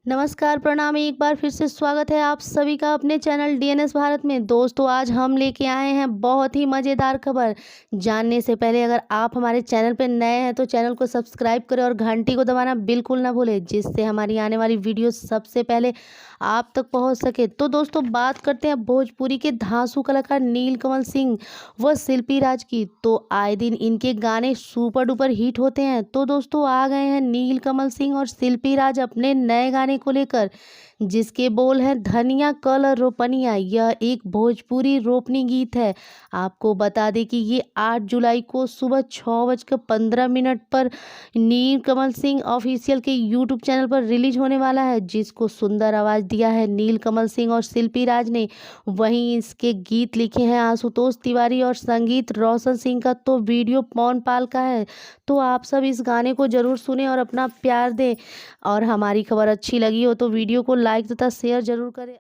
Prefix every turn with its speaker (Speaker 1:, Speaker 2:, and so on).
Speaker 1: नमस्कार, प्रणाम। एक बार फिर से स्वागत है आप सभी का अपने चैनल डीएनएस भारत में। दोस्तों, आज हम लेके आए हैं बहुत ही मज़ेदार खबर। जानने से पहले अगर आप हमारे चैनल पर नए हैं तो चैनल को सब्सक्राइब करें और घंटी को दबाना बिल्कुल ना भूलें, जिससे हमारी आने वाली वीडियो सबसे पहले आप तक पहुंच सके। तो दोस्तों, बात करते हैं भोजपुरी के धांसू कलाकार नीलकमल सिंह व शिल्पी राज की। तो आए दिन इनके गाने सुपर डुपर हिट होते हैं। तो दोस्तों, आ गए हैं नीलकमल सिंह और शिल्पी राज अपने नए गाने को लेकर, जिसके बोल हैं धनिया कल रोपनिया। यह एक भोजपुरी रोपनी गीत है। आपको बता दें कि ये 8 जुलाई को सुबह 6:15 पर नीलकमल सिंह ऑफिशियल के यूट्यूब चैनल पर रिलीज होने वाला है, जिसको सुंदर आवाज़ दिया है नीलकमल सिंह और शिल्पी राज ने। वहीं इसके गीत लिखे हैं आशुतोष तिवारी और संगीत रोशन सिंह का। तो वीडियो पवन पाल का है। तो आप सब इस गाने को ज़रूर सुने और अपना प्यार दें। और हमारी खबर अच्छी लगी हो तो वीडियो को लाइक तथा शेयर ज़रूर करें।